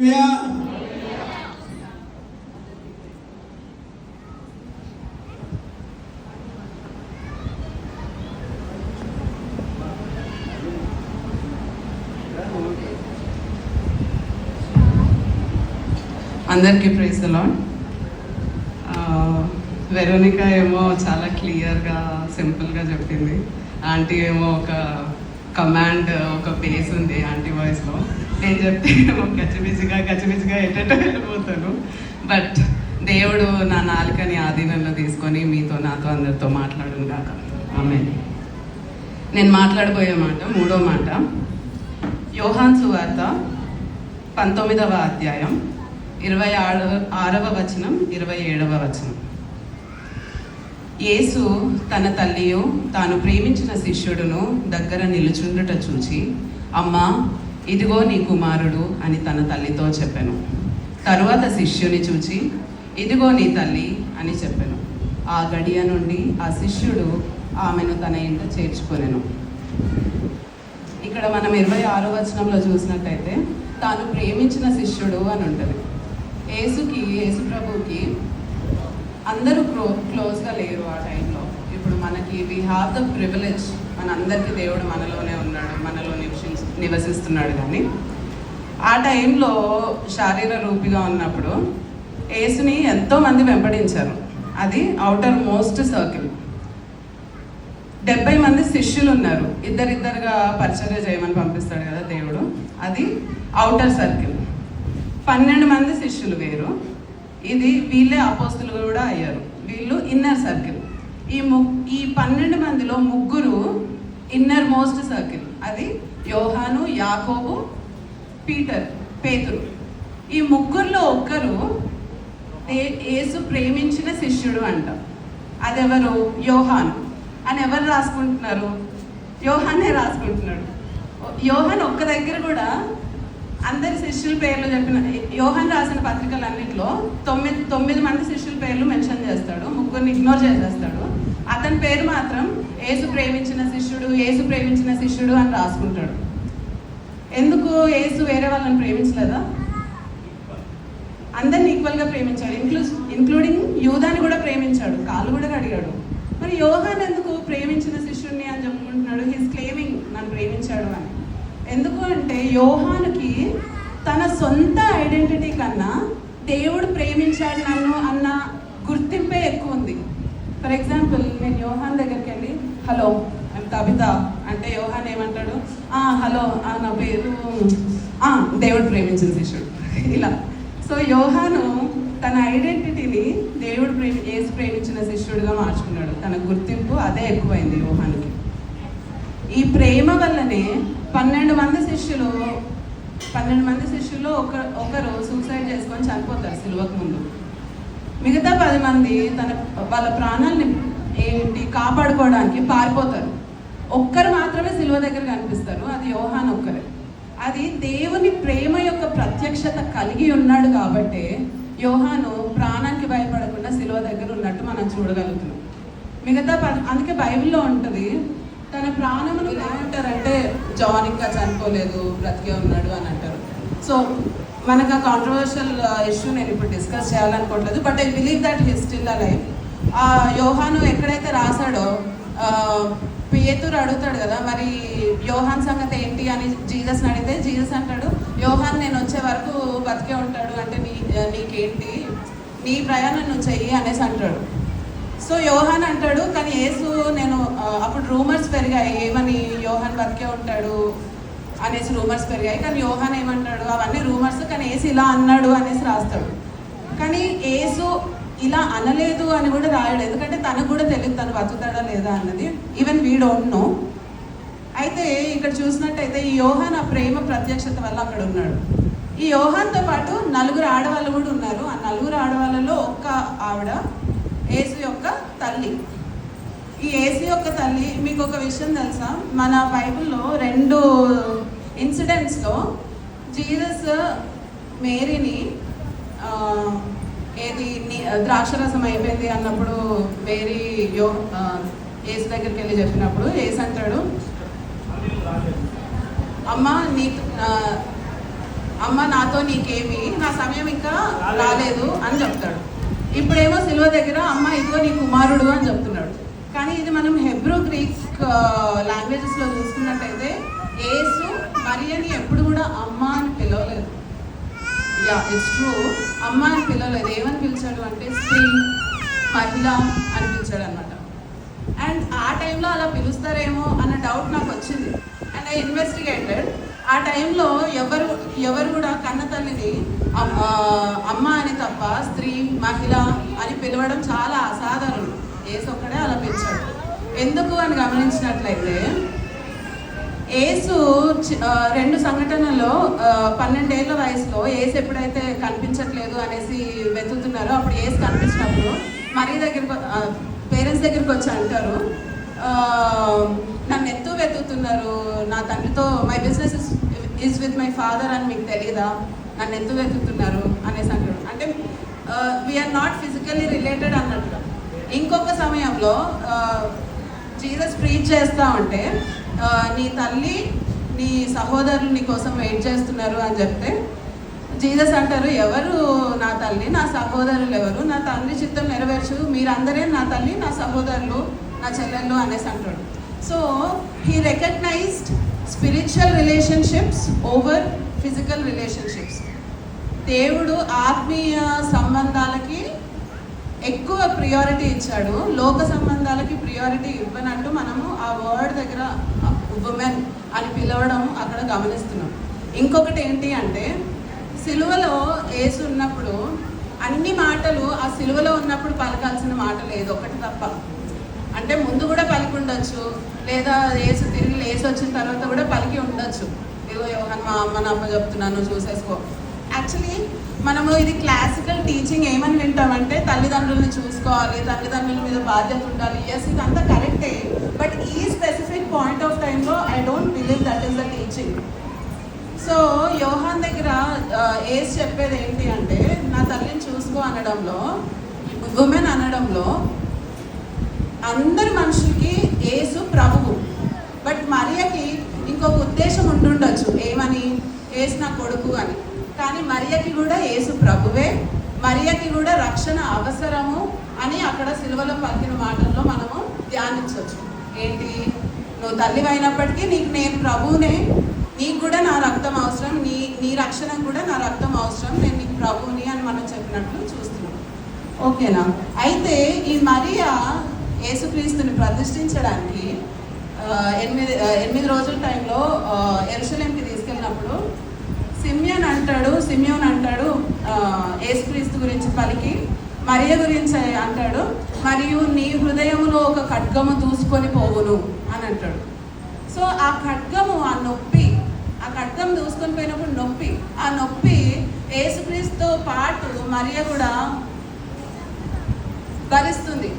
అందరికీ praise the lord. Veronica ఏమో చాలా క్లియర్గా సింపుల్గా చెప్పింది. ఆంటీ ఏమో ఒక కమాండ్, ఒక బేస్ ఉంది ఆంటీ వాయిస్లో. నేను చెప్తే ఏమో గచ్చిబిచ్చిగా ఎటెటో వెళ్ళిపోతాను. బట్ దేవుడు నా నాలుకని ఆధీనంలో తీసుకొని మీతో, నాతో, అందరితో మాట్లాడును కాక. ఆమేన్. నేను మాట్లాడబోయే మాట, మూడో మాట, యోహాను సువార్త 19వ అధ్యాయం 26వ వచనం, 27వ వచనం. యేసు తన తల్లియు తాను ప్రేమించిన శిష్యుడును దగ్గర నిలుచుండుట చూచి, అమ్మా, ఇదిగో నీ కుమారుడు అని తన తల్లితో చెప్పెను. తరువాత శిష్యుని చూచి, ఇదిగో నీ తల్లి అని చెప్పెను. ఆ గడియ నుండి ఆ శిష్యుడు ఆమెను తన ఇంట చేర్చుకొనెను. ఇక్కడ మనం 26వ వచనంలో చూసినట్టయితే తాను ప్రేమించిన శిష్యుడు అని ఉంటుంది. యేసు ప్రభుకి అందరూ క్లోజ్గా లేరు ఆ టైంలో. ఇప్పుడు మనకి వీ హ్యావ్ ద ప్రివిలేజ్, మనందరికీ దేవుడు మనలోనే ఉన్నాడు, మనలో నివసిస్తున్నాడు. కానీ ఆ టైంలో శారీర రూపిగా ఉన్నప్పుడు యేసుని ఎంతోమంది వెంబడించారు. అది అవుటర్ మోస్ట్ సర్కిల్. 70 మంది శిష్యులు ఉన్నారు. ఇద్దరిద్దరుగా పరిచర్య చేయమని పంపిస్తాడు కదా దేవుడు. అది అవుటర్ సర్కిల్. 12 మంది శిష్యులు వేరు. ఇది వీళ్ళే అపోస్తులు కూడా అయ్యారు. వీళ్ళు ఇన్నర్ సర్కిల్. ఈ 12 మందిలో ముగ్గురు ఇన్నర్ మోస్ట్ సర్కిల్. అది యోహాను, యాకోబు, పేతురు. ఈ ముగ్గురులో ఒక్కరు యేసు ప్రేమించిన శిష్యుడు అంట. అదెవరు? యోహాను అని ఎవరు రాసుకుంటున్నారు? యోహానే రాసుకుంటున్నాడు. యోహాన్ ఒక్క దగ్గర కూడా అందరి శిష్యుల పేర్లు చెప్పిన, యోహాన్ రాసిన పత్రికలన్నింటిలో 9 మంది శిష్యుల పేర్లు మెన్షన్ చేస్తాడు, ముగ్గురిని ఇగ్నోర్ చేసేస్తాడు. అతని పేరు మాత్రం యేసు ప్రేమించిన శిష్యుడు అని రాసుకుంటాడు. ఎందుకు? యేసు వేరే వాళ్ళని ప్రేమించలేదా? అందరిని ఈక్వల్గా ప్రేమించాడు. ఇంక్లూడింగ్ యూదాని కూడా ప్రేమించాడు, కాళ్ళు కూడా అడిగాడు. మరి యోహాన్ ఎందుకు ప్రేమించిన శిష్యుడిని అని చెప్పుకుంటున్నాడు? హీస్ క్లెయిమింగ్ నన్ను ప్రేమించాడు అని. ఎందుకు అంటే యోహానుకి తన సొంత ఐడెంటిటీ కన్నా దేవుడు ప్రేమించాడు నన్ను అన్న గుర్తింపే ఎక్కువ ఉంది. ఫర్ ఎగ్జాంపుల్, నేను యోహాన్ దగ్గరికి వెళ్ళి హలో ఐమ్ కవిత అంటే యోహాన్ ఏమంటాడు? హలో, నా పేరు దేవుడు ప్రేమించిన శిష్యుడు, ఇలా. సో యోహాను తన ఐడెంటిటీని యేసు ప్రేమించిన శిష్యుడిగా మార్చుకున్నాడు. తన గుర్తింపు అదే ఎక్కువైంది యోహానుకి. ఈ ప్రేమ వల్లనే 12 మంది శిష్యులు ఒకరు సూసైడ్ చేసుకొని చనిపోతారు సిలువకు ముందు. మిగతా 10 మంది వాళ్ళ ప్రాణాలని కాపాడుకోవడానికి పారిపోతారు. ఒక్కరు మాత్రమే సిలువ దగ్గర కనిపిస్తారు. అది యోహాను ఒక్కరే. అది దేవుని ప్రేమ యొక్క ప్రత్యక్షత కలిగి ఉన్నాడు కాబట్టి యోహాను ప్రాణానికి భయపడకుండా సిలువ దగ్గర ఉన్నట్టు మనం చూడగలుగుతున్నాం. మిగతా అందుకే బైబిల్లో ఉంటుంది, తన ప్రాణమును ఎలా అంటారంటే జాన్ ఇంకా చనిపోలేదు, బ్రతికే ఉన్నాడు అని అంటారు. సో మనకు ఆ కాంట్రవర్షియల్ ఇష్యూ నేను ఇప్పుడు డిస్కస్ చేయాలనుకోవట్లేదు. But I believe that he still alive. ఆ యోహాను ఎక్కడైతే రాశాడో, పేతురు అడుగుతాడు కదా, మరి యోహాన్ సంగతి ఏంటి అని జీసస్ని అడిగితే జీసస్ అంటాడు, యోహాన్ నేను వచ్చే వరకు బతికే ఉంటాడు, అంటే నీకేంటి, నీ ప్రయాణం నువ్వు చెయ్యి అనేసి అంటాడు. సో యోహాన్ అంటాడు, కానీ యేసు నేను అప్పుడు రూమర్స్ పెరిగాయి, ఏమని యోహాన్ బతికే ఉంటాడు అనేసి రూమర్స్ పెరిగాయి. కానీ యోహాన్ ఏమంటాడు, అవన్నీ రూమర్స్, కానీ యేసు ఇలా అన్నాడు అనేసి రాస్తాడు. కానీ యేసు ఇలా అనలేదు అని కూడా రాయడు, ఎందుకంటే తనకు కూడా తెలియదు తను బతుకుతాడా లేదా అన్నది. Even we don't know. అయితే ఇక్కడ చూసినట్టయితే ఈ యోహాన్ ఆ ప్రేమ ప్రత్యక్షత వల్ల అక్కడ ఉన్నాడు. ఈ యోహాన్తో పాటు 4 ఆడవాళ్ళు కూడా ఉన్నారు. ఆ 4 ఆడవాళ్ళలో ఒక్క ఆవిడ యేసు యొక్క తల్లి. ఈ యేసు యొక్క తల్లి, మీకు ఒక విషయం తెలుసా, మన బైబిల్లో 2 ఇన్సిడెంట్స్లో జీసస్ మేరీని ద్రాక్షరసం అయిపోయింది అన్నప్పుడు మేరీ యేసు దగ్గరికి వెళ్ళి చెప్పినప్పుడు యేసు అంటాడు, అమ్మ అమ్మ నాతో నీకేమి, నా సమయం ఇంకా రాలేదు అని చెప్తాడు. ఇప్పుడేమో సిలువ దగ్గర అమ్మ ఇదిగో నీ కుమారుడు అని చెప్తున్నాడు. కానీ ఇది మనం హెబ్రూ గ్రీక్ లాంగ్వేజెస్లో చూసుకున్నట్టయితే యేసు మరియని ఎప్పుడు కూడా అమ్మ అని పిలవలేదు. యా ఇట్స్ ట్రూ, అమ్మ అని పిలవలేదు. ఏమని పిలిచాడు అంటే స్త్రీ, మహిళ అని పిలిచాడు అనమాట. అండ్ ఆ టైంలో అలా పిలుస్తారేమో అన్న డౌట్ నాకు వచ్చింది. And I investigated. ఆ టైంలో ఎవరు కూడా కన్న తల్లిని అమ్మ అని తప్ప స్త్రీ, మహిళ అని పిలవడం చాలా అసాధారణం. యేసు ఒక్కడే అలా పిలిచాడు. ఎందుకు అని గమనించినట్లయితే యేసు 2 సంఘటనల్లో 12 ఏళ్ల వయసులో యేసు ఎప్పుడైతే కనిపించట్లేదు అనేసి వెతుకుతున్నారో అప్పుడు యేసు కనిపించినప్పుడు మరి దగ్గరికి పేరెంట్స్ దగ్గరికి వచ్చి అంటారు, నన్ను ఎంతో వెతుకుతున్నారు, నా తండ్రితో my business is with my father అని మీకు తెలియదా, నన్ను ఎంతో వెతుకుతున్నారు అనేసి అంటాడు. అంటే వీఆర్ నాట్ ఫిజికల్లీ రిలేటెడ్ అన్నట్టుగా. ఇంకొక సమయంలో జీసస్ ప్రీచ్ చేస్తూ ఉంటే నీ తల్లి నీ సహోదరులు నీ కోసం వెయిట్ చేస్తున్నారు అని చెప్తే జీసస్ అంటారు, ఎవరు నా తల్లి, నా సహోదరులు ఎవరు, నా తండ్రి చిత్తం నెరవేర్చు, మీరందరే నా తల్లి, నా సహోదరులు, నా చెల్లెళ్ళు అనేసి అంటాడు. So he recognised spiritual relationships over physical relationships. దేవుడు ఆత్మీయ సంబంధాలకి ఎక్కువ ప్రియారిటీ ఇచ్చాడు, లోక సంబంధాలకి ప్రియారిటీ ఇవ్వనట్టు మనము ఆ వర్డ్ దగ్గర ఉమెన్ అని పిలవడం అక్కడ గమనిస్తున్నాం. ఇంకొకటి ఏంటి అంటే సిలువలో యేసు ఉన్నప్పుడు అన్ని మాటలు ఆ సిలువలో ఉన్నప్పుడు పలకాల్సిన మాటలు ఏదో ఒకటి తప్ప. అంటే ముందు కూడా పలికి ఉండొచ్చు, లేదా యేసు తిరిగి లేచి వచ్చిన తర్వాత కూడా పలికి ఉండొచ్చు. ఇదిగో యోహాను మా అమ్మ నాన్న చెప్తున్నాను చూసేసుకో. యాక్చువల్లీ మనము ఇది క్లాసికల్ టీచింగ్ ఏమని వింటామంటే తల్లిదండ్రులను చూసుకోవాలి, తల్లిదండ్రుల మీద బాధ్యత ఉండాలి. ఎస్, ఇదంతా కరెక్టే. బట్ ఈ స్పెసిఫిక్ పాయింట్ ఆఫ్ టైంలో I don't believe that is the teaching. So Yohan దగ్గర యేసు చెప్పేది ఏంటి అంటే నా తల్లిని చూసుకో అనడంలో, ఉమెన్ అనడంలో అందరి మనుషులకి యేసు ప్రభువు. బట్ మరియకి ఇంకొక ఉద్దేశం ఉంటుండొచ్చు, ఏమని, యేసు నా కొడుకు అని. కానీ మరియకి కూడా యేసు ప్రభువే, మరియకి కూడా రక్షణ అవసరము అని అక్కడ సిలువలో పలికిన మాటల్లో మనము ధ్యానించవచ్చు. ఏంటి, నువ్వు తల్లి అయినప్పటికీ నీకు నేను ప్రభువునే, నీకు కూడా నా రక్తం అవసరం, నీ రక్షణ కూడా నా రక్తం అవసరం, నేను నీకు ప్రభువుని అని మనం చెప్పినట్లు చూస్తున్నాం. ఓకేనా? అయితే ఈ మరియా యేసుక్రీస్తుని ప్రతిష్ఠించడానికి 8 రోజుల టైంలో యెరూషలేంకి తీసుకెళ్ళినప్పుడు సిమియోన్ అంటాడు యేసుక్రీస్తు గురించి పలికి, మరియ గురించి అంటాడు, మరియు నీ హృదయంలో ఒక ఖడ్గము దూసుకొని పోవును అని అంటాడు. సో ఆ ఖడ్గము, ఆ నొప్పి, ఆ ఖడ్గం దూసుకొని పోయినప్పుడు ఆ నొప్పి యేసుక్రీస్తుతో పాటు మరియ కూడా భరిస్తుంది.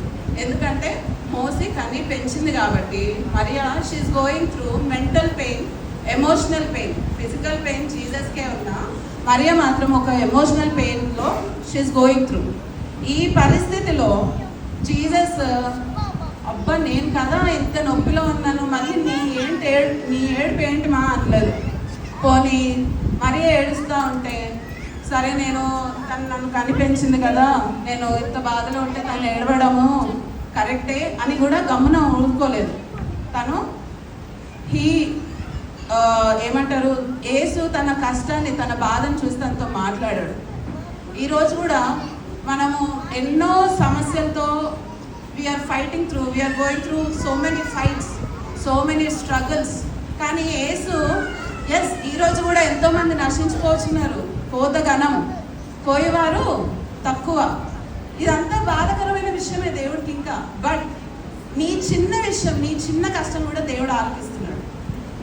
ఎందుకంటే మోసి కని పెంచింది కాబట్టి. Maria she is going through mental pain, emotional pain. Physical pain జీసస్కే ఉన్నా మరియ మాత్రం ఒక ఎమోషనల్ పెయిన్లో షీఈస్ గోయింగ్ త్రూ. ఈ పరిస్థితిలో జీసస్ అబ్బా నేను కదా ఇంత నొప్పిలో ఉన్నాను, మళ్ళీ నీ ఏడుపు ఏంటి మా అనలేదు. పోనీ మరియ ఏడుస్తూ ఉంటే సరే, నన్ను కనిపించింది కదా, నేను ఇంత బాధలో ఉంటే తను ఏడవడము కరెక్టే అని కూడా గమ్మున ఊరుకోలేదు. తను ఏమంటారు, యేసు తన కష్టాన్ని, తన బాధను చూసి తనతో మాట్లాడాడు. ఈరోజు కూడా మనము ఎన్నో సమస్యలతో we're fighting through, we're going through so many fights, so many struggles. కానీ యేసు ఎస్, ఈరోజు కూడా ఎంతోమంది నశించుకోవచ్చున్నారు, కోతగనం, కోయవారు తక్కువ. ఇదంతా బాధకరమైన విషయమే దేవుడికి ఇంకా. బట్ నీ చిన్న విషయం, నీ చిన్న కష్టం కూడా దేవుడు ఆలకిస్తున్నాడు.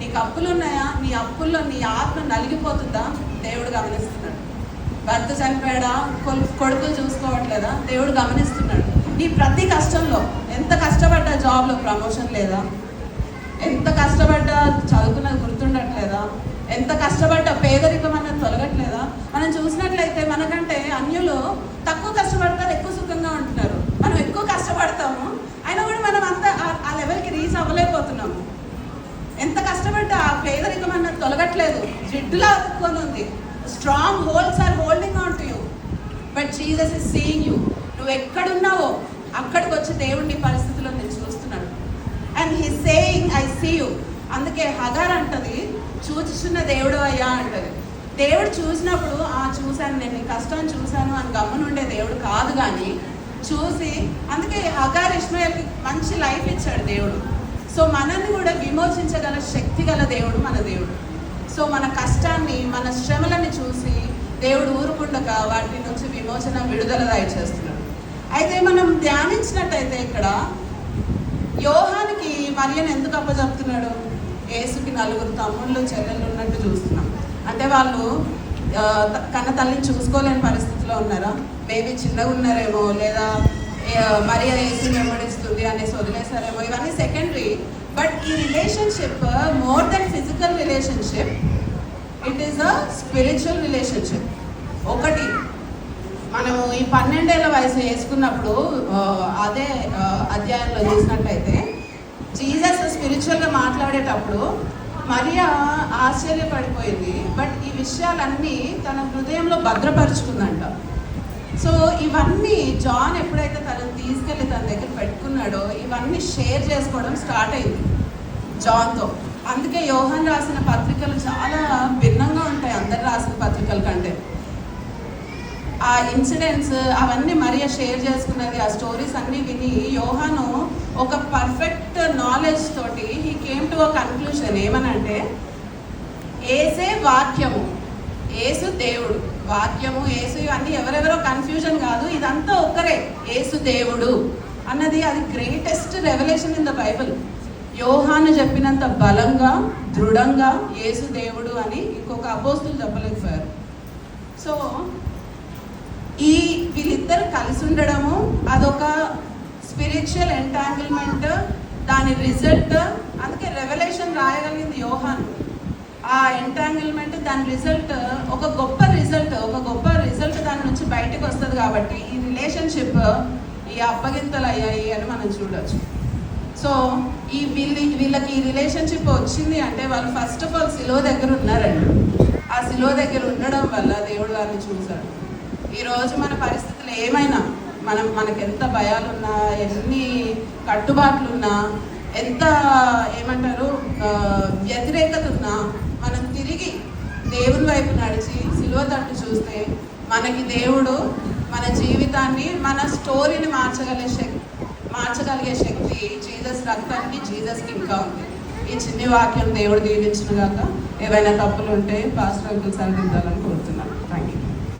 నీకు అప్పులు ఉన్నాయా, నీ అప్పుల్లో నీ ఆత్మ నలిగిపోతుందా, దేవుడు గమనిస్తున్నాడు. భర్త చనిపోయాడా, కొడుకులు చూసుకోవట్లేదా, దేవుడు గమనిస్తున్నాడు. నీ ప్రతి కష్టంలో, ఎంత కష్టపడ్డా జాబ్లో ప్రమోషన్ లేదా, ఎంత కష్టపడ్డా చదువుకున్నది గుర్తుండట్లేదా, ఎంత కష్టపడ్డా పేదరికం అన్నది తొలగట్లేదా. మనం చూసినట్లయితే మనకంటే అన్యులు తక్కువ కష్టపడతారు, ఎక్కువ సుఖంగా ఉంటున్నారు. మనం ఎక్కువ కష్టపడతాము, అయినా కూడా మనం అంతా ఆ లెవెల్కి రీచ్ అవ్వలేకపోతున్నాము. ఎంత కష్టపడ్డా ఆ పేదరికం అన్నది తొలగట్లేదు, జిడ్డులా అతుక్కొని ఉంది. Strong holds are holding on to you, but Jesus is seeing you. నువ్వు ఎక్కడున్నావో అక్కడికి వచ్చి దేవుడు నీ పరిస్థితుల్లో నేను చూస్తున్నాడు. And he saying I see you. అందుకే హగార్ అంటది, చూచుచున్న దేవుడు అయ్యా అంటది. దేవుడు చూసినప్పుడు చూశాను, నేను నీ కష్టం చూశాను అని గమ్మునుండే దేవుడు కాదు, కానీ చూసి, అందుకే హగార్ ఇష్మాయేల్కి మంచి లైఫ్ ఇచ్చాడు దేవుడు. సో మనల్ని కూడా విమోచించగల శక్తి గల దేవుడు మన దేవుడు. సో మన కష్టాన్ని, మన శ్రమలని చూసి దేవుడు ఊరుకుండగా వాటి నుంచి విమోచన, విడుదల దయచేస్తున్నాడు. అయితే మనం ధ్యానించినట్టయితే ఇక్కడ యోహానికి మరియను ఎందుకు అప్పచెప్తున్నాడు? యేసుకి 4 తమ్ముళ్ళు చెల్లెళ్ళు ఉన్నట్టు చూస్తున్నాం. అంటే వాళ్ళు కన్న తల్లిని చూసుకోలేని పరిస్థితిలో ఉన్నారా? మేబీ చిన్నగా ఉన్నారేమో, లేదా మరియ యేసుని వెంబడిస్తుంది అనేసి వదిలేశారేమో. ఇవన్నీ సెకండరీ. బట్ ఈ relationship more than physical relationship, it is a spiritual relationship. ఒకటి, మనము ఈ 12 ఏళ్ల వయసు వేసుకున్నప్పుడు అదే అధ్యాయంలో చూసినట్లయితే జీసస్ స్పిరిచువల్గా మాట్లాడేటప్పుడు మరియా ఆశ్చర్యపడిపోయింది. బట్ ఈ విషయాలన్నీ తన హృదయంలో భద్రపరుచుకుందంట. సో ఇవన్నీ జాన్ ఎప్పుడైతే తనను తీసుకెళ్ళి తన దగ్గర పెట్టుకున్నాడో ఇవన్నీ షేర్ చేసుకోవడం స్టార్ట్ అయింది జాన్తో. అందుకే యోహాన్ రాసిన పత్రికలు చాలా భిన్నంగా ఉంటాయి అందరు రాసిన పత్రికల కంటే. ఆ ఇన్సిడెంట్స్ అవన్నీ మరియా షేర్ చేసుకున్నది, ఆ స్టోరీస్ అన్నీ విని యోహాను ఒక పర్ఫెక్ట్ నాలెడ్జ్ తోటి he came to a conclusion. ఏమనంటే ఏసే వాక్యము, ఏసు దేవుడు, వాక్యము ఏసు ఇవన్నీ ఎవరెవరో కన్ఫ్యూజన్ కాదు, ఇదంతా ఒక్కరే, ఏసు దేవుడు అన్నది అది greatest revolution in the Bible. యోహాను చెప్పినంత బలంగా, దృఢంగా ఏసు దేవుడు అని ఇంకొక అపోస్తులు చెప్పలేకపోయారు. సో వీళ్ళిద్దరు కలిసి ఉండడము అదొక స్పిరిచువల్ ఎంటాంగిల్మెంట్, దాని రిజల్ట్. అందుకే రెవల్యూషన్ రాయగలిగింది యోహాన్. ఆ ఎంటాంగిల్మెంట్, దాని రిజల్ట్ ఒక గొప్ప రిజల్ట్ దాని నుంచి బయటకు వస్తుంది. కాబట్టి ఈ రిలేషన్షిప్ ఈ అప్పగింతలు అయ్యాయి అని మనం చూడొచ్చు. సో వీళ్ళకి ఈ రిలేషన్షిప్ వచ్చింది అంటే వాళ్ళు ఫస్ట్ ఆఫ్ ఆల్ శిలువ దగ్గర ఉన్నారండి. ఆ శిలువ దగ్గర ఉండడం వల్ల దేవుడు వారిని చూశాడు. ఈరోజు మన పరిస్థితులు ఏమైనా, మనకు ఎంత భయాలున్నా, ఎన్ని కట్టుబాట్లున్నా, ఎంత వ్యతిరేకత ఉన్నా, మనం తిరిగి దేవుని వైపు నడిచి శిలువ తట్టు చూస్తే మనకి దేవుడు మన జీవితాన్ని, మన స్టోరీని మార్చగలిగే శక్తి జీసస్ రక్తానికి, జీసస్కి ఇంకా ఉంది. ఈ చిన్ని వాక్యం దేవుడు దీవించును గాక. ఏవైనా తప్పులు ఉంటే పాస్టర్ అంకుల్ సరిదిద్దాలని కోరుతున్నాను. Thank you.